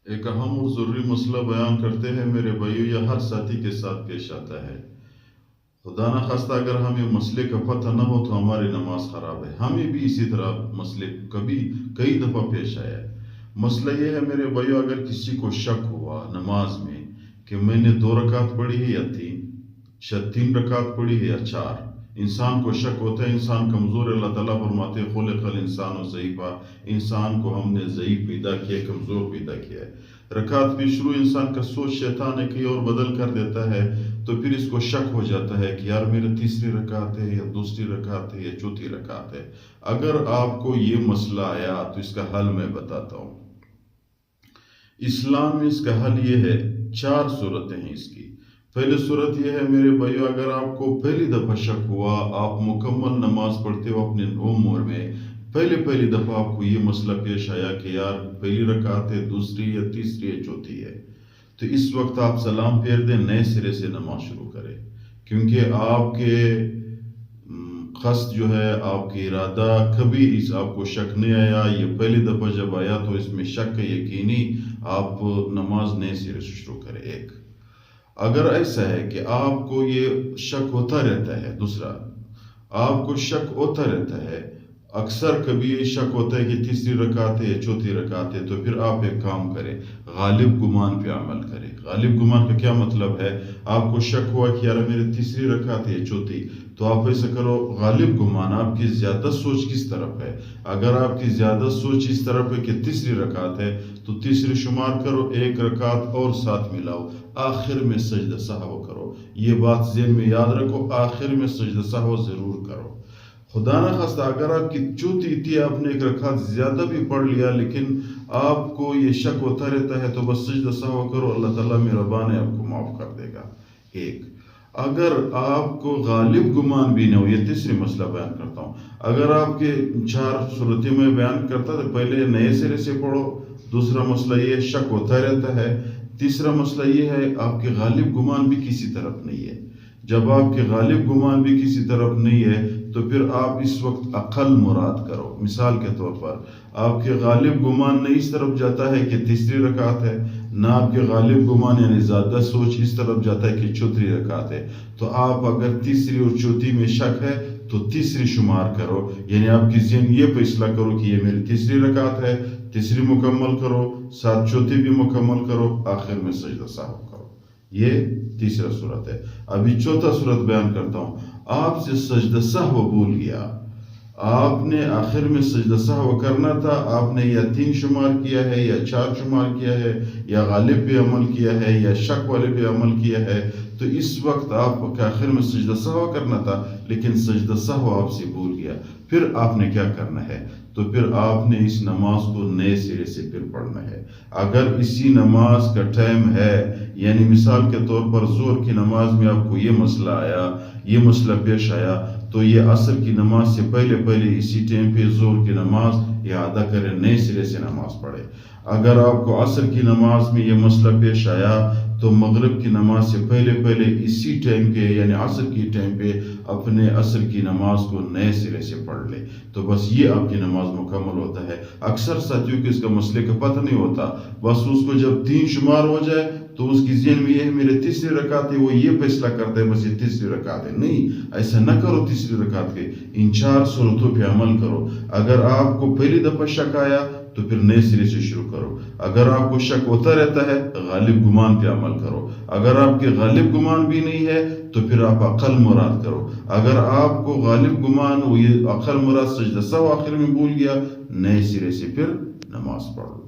ایک اہم اور ضروری مسئلہ بیان کرتے ہیں میرے بھائیو، یہ ہر ساتھی کے ساتھ پیش آتا ہے۔ خدا نہ خواستہ اگر ہمیں مسئلے کا پتہ نہ ہو تو ہماری نماز خراب ہے۔ ہمیں بھی اسی طرح مسئلے کئی دفعہ پیش آیا ہے۔ مسئلہ یہ ہے میرے بھائیو، اگر کسی کو شک ہوا نماز میں کہ میں نے 2 رکعت پڑھی ہے یا 3 رکعت پڑھی ہے یا 4، انسان کو شک ہوتا ہے، انسان کمزور ہے۔ اللہ تعالیٰ فرماتے ہیں خلق الانسان ضعیفا، انسان کو ہم نے ضعیف پیدا کیا، کمزور پیدا کیا ہے۔ رکعت بھی شروع انسان کا سوچ شیطان ہے کہیں اور بدل کر دیتا ہے، تو پھر اس کو شک ہو جاتا ہے کہ یار میرے 3ری رکعت ہے یا 2ری رکعت ہے یا 4ھی رکعت ہے۔ اگر آپ کو یہ مسئلہ آیا تو اس کا حل میں بتاتا ہوں۔ اسلام میں اس کا حل یہ ہے، 4 صورتیں ہیں اس کی۔ پہلی صورت یہ ہے میرے بھائیو، اگر آپ کو پہلی دفعہ شک ہوا، آپ مکمل نماز پڑھتے ہو اپنے عمر میں، پہلی دفعہ آپ کو یہ مسئلہ پیش آیا کہ یار پہلی رکعت ہے، 2ری یا 3ری یا 4تھی ہے، تو اس وقت آپ سلام پھیر دیں، نئے سرے سے نماز شروع کریں، کیونکہ آپ کے قصد جو ہے، آپ کی ارادہ، کبھی آپ کو شک نہیں آیا۔ یہ پہلی دفعہ جب آیا تو اس میں شک ہے یقینی، آپ نماز نئے سرے سے شروع کریں۔ ایک اگر ایسا ہے کہ آپ کو یہ شک ہوتا رہتا ہے، دوسرا آپ کو شک ہوتا رہتا ہے، اکثر کبھی یہ شک ہوتا ہے کہ 3ری رکعت ہے یا 4تھی رکعت ہے، تو پھر آپ ایک کام کریں، غالب گمان پہ عمل کریں۔ غالب گمان کا کیا مطلب ہے؟ آپ کو شک ہوا کہ یار میرے 3ری رکعت ہے یا 4تھی، تو آپ ایسا کرو، غالب گمان آپ کی زیادہ سوچ کس طرف ہے؟ اگر آپ کی زیادہ سوچ اس طرف ہے کہ 3ری رکعت ہے، تو 3ری شمار کرو، 1 رکعت اور ساتھ ملاؤ، آخر میں سجدہ سہو کرو۔ یہ بات ذہن میں یاد رکھو، آخر میں سجدہ سہو ضرور کرو۔ خدا نہ خواستہ اگر آپ کی 4تھی تھی، آپ نے 1 رکعت زیادہ بھی پڑھ لیا، لیکن آپ کو یہ شک ہوتا رہتا ہے، تو بس سجدہ سہو کرو، اللہ تعالیٰ مہربان ہے، آپ کو معاف کر دے گا۔ ایک اگر آپ کو غالب گمان بھی نہ ہو، یہ 3ری مسئلہ بیان کرتا ہوں، اگر آپ کے 4 صورتیں میں بیان کرتا تو پہلے نئے سرے سے پڑھو۔ دوسرا مسئلہ یہ شک ہوتا رہتا ہے۔ تیسرا مسئلہ یہ ہے آپ کے غالب گمان بھی کسی طرف نہیں ہے۔ جب آپ کے غالب گمان بھی کسی طرف نہیں ہے تو پھر آپ اس وقت عقل مراد کرو۔ مثال کے طور پر آپ کے غالب گمان نہیں اس طرف جاتا ہے کہ 3ری رکعت ہے، نہ آپ کے غالب گمان یعنی زیادہ سوچ اس طرف جاتا ہے کہ 4ری رکعت ہے، تو آپ اگر 3ری اور 4تھی میں شک ہے تو 3ری شمار کرو، یعنی آپ کی ذہن یہ فیصلہ کرو کہ یہ میری 3ری رکعت ہے، 3ری مکمل کرو، ساتھ 4تھی بھی مکمل کرو، آخر میں سجدہ سہو کرو۔ یہ تیسرا صورت ہے۔ ابھی 4تھا صورت بیان کرتا ہوں۔ آپ سے سجدہ سہو بھول گیا، آپ نے آخر میں سجدہ سہو کرنا تھا، آپ نے یا 3 شمار کیا ہے یا 4 شمار کیا ہے، یا غالب پہ عمل کیا ہے یا شک والے پہ عمل کیا ہے، تو اس وقت آپ کے آخر میں سجدہ سہو کرنا تھا، لیکن سجدہ سہو آپ سے بھول گیا۔ پھر آپ نے کیا کرنا ہے؟ تو پھر آپ نے اس نماز کو نئے سرے سے پھر پڑھنا ہے۔ اگر اسی نماز کا ٹائم ہے، یعنی مثال کے طور پر ظہر کی نماز میں آپ کو یہ مسئلہ آیا، یہ مسئلہ پیش آیا، تو یہ عصر کی نماز سے پہلے اسی ٹائم پہ ظہر کی نماز اعادہ کریں، نئے سرے سے نماز پڑھیں۔ اگر آپ کو عصر کی نماز میں یہ مسئلہ پیش آیا تو مغرب کی نماز سے پہلے اسی ٹائم کے یعنی عصر کی ٹائم پہ اپنے عصر کی نماز کو نئے سرے سے پڑھ لے، تو بس یہ آپ کی نماز مکمل ہوتا ہے۔ اکثر ساتھیوں کو اس کا مسئلے کا پتہ نہیں ہوتا، بس اس کو جب 3 شمار ہو جائے تو اس کی ذہن میں یہ ہے میرے 3ری رکعت ہے، وہ یہ فیصلہ کرتا ہے بس یہ 3ری رکعت ہے۔ نہیں، ایسا نہ کرو۔ 3ری رکعت کے ان 4 صورتوں پہ عمل کرو۔ اگر آپ کو پہلی دفعہ شک آیا تو پھر نئے سرے سے شروع کرو۔ اگر آپ کو شک ہوتا رہتا ہے، غالب گمان پہ عمل کرو۔ اگر آپ کے غالب گمان بھی نہیں ہے تو پھر آپ عقل مراد کرو۔ اگر آپ کو غالب گمان ہو، یہ عقل مراد سجدہ سہو آخر میں بھول گیا، نئے سرے سے پھر نماز پڑھو۔